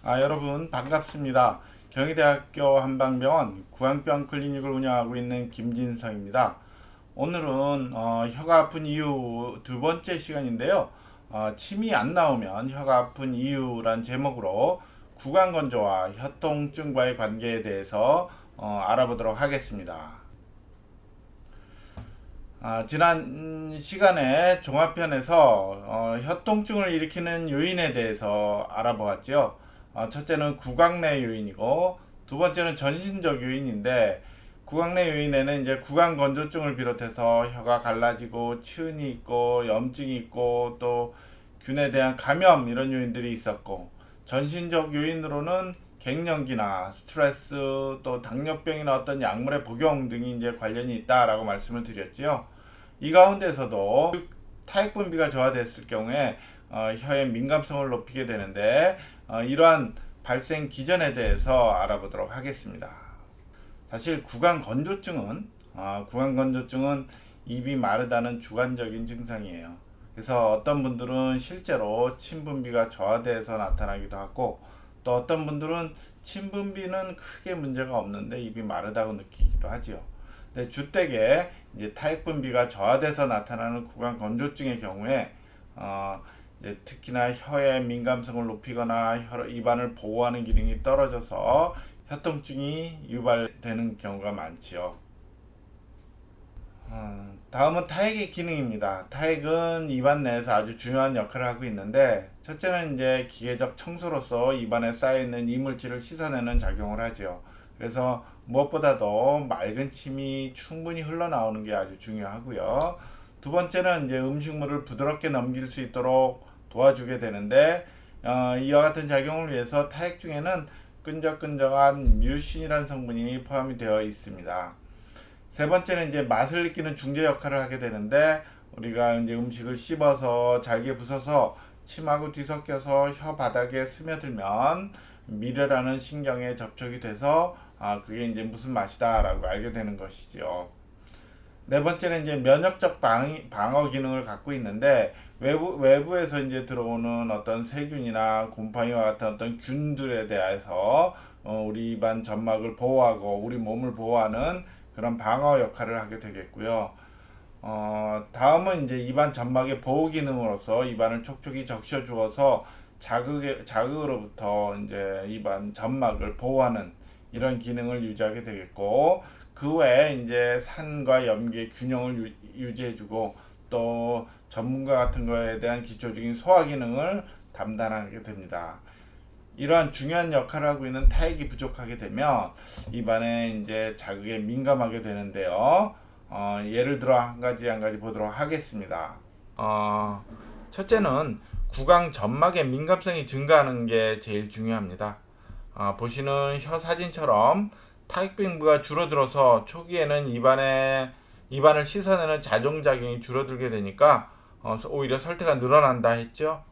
여러분 반갑습니다. 경희대학교 한방병원 구강병 클리닉을 운영하고 있는 김진성입니다. 오늘은 혀가 아픈 이유 두 번째 시간인데요. 침이 안 나오면 혀가 아픈 이유란 제목으로 구강건조와 혀통증과의 관계에 대해서 알아보도록 하겠습니다. 지난 시간에 종합편에서 혀통증을 일으키는 요인에 대해서 알아보았죠. 첫째는 구강 내 요인이고 두 번째는 전신적 요인인데, 구강 내 요인에는 이제 구강 건조증을 비롯해서 혀가 갈라지고 치은이 있고 염증이 있고 또 균에 대한 감염 이런 요인들이 있었고, 전신적 요인으로는 갱년기나 스트레스 또 당뇨병이나 어떤 약물의 복용 등이 이제 관련이 있다라고 말씀을 드렸지요. 이 가운데서도 타액 분비가 저하됐을 경우에 혀의 민감성을 높이게 되는데, 이러한 발생 기전에 대해서 알아보도록 하겠습니다. 사실 구강 건조증은 입이 마르다는 주관적인 증상이에요. 그래서 어떤 분들은 실제로 침 분비가 저하돼서 나타나기도 하고, 또 어떤 분들은 침 분비는 크게 문제가 없는데 입이 마르다고 느끼기도 하지요. 근데 주택에 이제 타액 분비가 저하돼서 나타나는 구강 건조증의 경우에 이제 특히나 혀의 민감성을 높이거나 입안을 보호하는 기능이 떨어져서 혀통증이 유발되는 경우가 많지요. 다음은 타액의 기능입니다. 타액은 입안 내에서 아주 중요한 역할을 하고 있는데, 첫째는 이제 기계적 청소로서 입안에 쌓여있는 이물질을 씻어내는 작용을 하지요. 그래서 무엇보다도 맑은 침이 충분히 흘러나오는 게 아주 중요하고요. 두 번째는 이제 음식물을 부드럽게 넘길 수 있도록 도와주게 되는데, 이와 같은 작용을 위해서 타액 중에는 끈적끈적한 뮤신이라는 성분이 포함이 되어 있습니다. 세 번째는 이제 맛을 느끼는 중재 역할을 하게 되는데, 우리가 이제 음식을 씹어서 잘게 부숴서 침하고 뒤섞여서 혀 바닥에 스며들면 미뢰라는 신경에 접촉이 돼서 그게 이제 무슨 맛이다라고 알게 되는 것이죠. 네 번째는 이제 면역적 방어 기능을 갖고 있는데, 외부에서 이제 들어오는 어떤 세균이나 곰팡이와 같은 어떤 균들에 대해서 우리 입안 점막을 보호하고 우리 몸을 보호하는 그런 방어 역할을 하게 되겠고요. 다음은 이제 입안 점막의 보호 기능으로서 입안을 촉촉이 적셔 주어서 자극으로부터 이제 입안 점막을 보호하는 이런 기능을 유지하게 되겠고, 그 외에 이제 산과 염기의 균형을 유지해주고, 또 전문가 같은 거에 대한 기초적인 소화 기능을 담당하게 됩니다. 이러한 중요한 역할을 하고 있는 타액이 부족하게 되면 입안에 이제 자극에 민감하게 되는데요. 예를 들어 한 가지 보도록 하겠습니다. 첫째는 구강 점막의 민감성이 증가하는 게 제일 중요합니다. 보시는 혀 사진처럼 타액 분비가 줄어들어서 초기에는 입안을 씻어내는 자정작용이 줄어들게 되니까 오히려 설태가 늘어난다 했죠.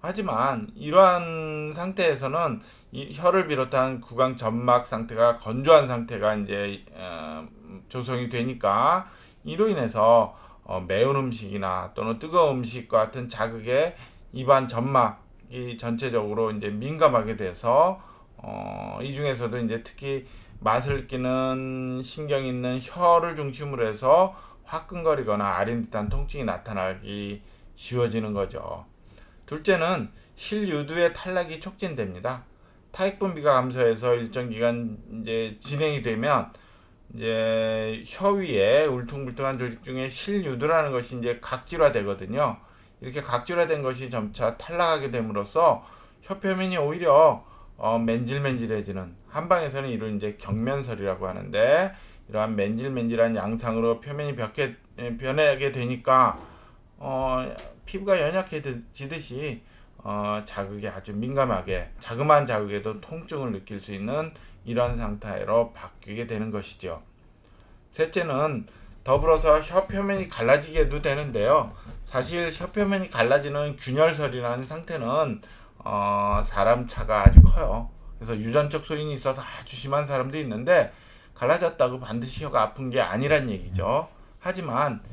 하지만 이러한 상태에서는 이 혀를 비롯한 구강 점막 상태가 건조한 상태가 이제 조성이 되니까, 이로 인해서 매운 음식이나 또는 뜨거운 음식과 같은 자극에 입안 점막이 전체적으로 이제 민감하게 돼서 이 중에서도 이제 특히 맛을 느끼는 신경이 있는 혀를 중심으로 해서 화끈거리거나 아린 듯한 통증이 나타나기 쉬워지는 거죠. 둘째는 실유두의 탈락이 촉진됩니다. 타액 분비가 감소해서 일정 기간 이제 진행이 되면 이제 혀 위에 울퉁불퉁한 조직 중에 실유두라는 것이 이제 각질화되거든요. 이렇게 각질화된 것이 점차 탈락하게 됨으로써 혀 표면이 오히려 맨질맨질해지는, 한방에서는 이를 이제 경면설이라고 하는데, 이러한 맨질맨질한 양상으로 표면이 변하게 되니까 피부가 연약해지듯이 자극에 아주 민감하게, 자그마한 자극에도 통증을 느낄 수 있는 이런 상태로 바뀌게 되는 것이죠. 셋째는 더불어서 혀 표면이 갈라지게도 되는데요. 사실 혀 표면이 갈라지는 균열설이라는 상태는 사람 차가 아주 커요. 그래서 유전적 소인이 있어서 아주 심한 사람도 있는데, 갈라졌다고 반드시 혀가 아픈 게 아니란 얘기죠. 하지만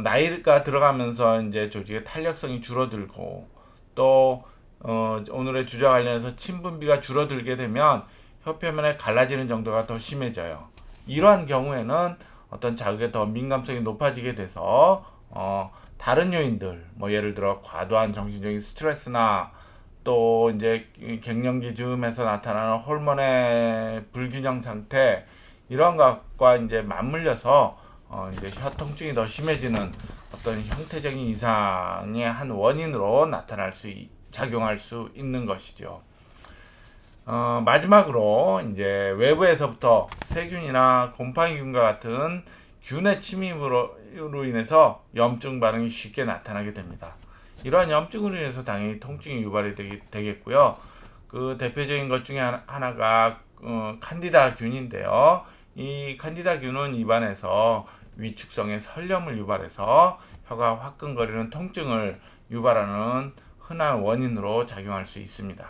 나이가 들어가면서 이제 조직의 탄력성이 줄어들고, 또 오늘의 주제 관련해서 침분비가 줄어들게 되면 혀 표면에 갈라지는 정도가 더 심해져요. 이러한 경우에는 어떤 자극에 더 민감성이 높아지게 돼서 다른 요인들, 뭐 예를 들어 과도한 정신적인 스트레스나 또 이제 갱년기 즈음에서 나타나는 호르몬의 불균형 상태, 이런 것과 이제 맞물려서 이제 혀 통증이 더 심해지는 어떤 형태적인 이상의 한 원인으로 작용할 수 있는 것이죠. 마지막으로 이제 외부에서부터 세균이나 곰팡이균과 같은 균의 침입으로 인해서 염증 반응이 쉽게 나타나게 됩니다. 이러한 염증으로 인해서 당연히 통증이 유발이 되겠고요. 그 대표적인 것 중에 하나가 칸디다 균인데요. 이 칸디다 균은 입안에서 위축성의 설염을 유발해서 혀가 화끈거리는 통증을 유발하는 흔한 원인으로 작용할 수 있습니다.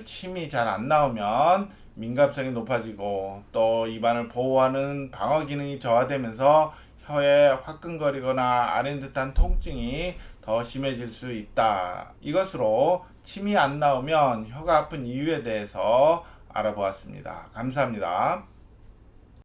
침이 잘 안 나오면 민감성이 높아지고 또 입안을 보호하는 방어 기능이 저하되면서 혀에 화끈거리거나 아린 듯한 통증이 더 심해질 수 있다. 이것으로 침이 안 나오면 혀가 아픈 이유에 대해서 알아보았습니다. 감사합니다.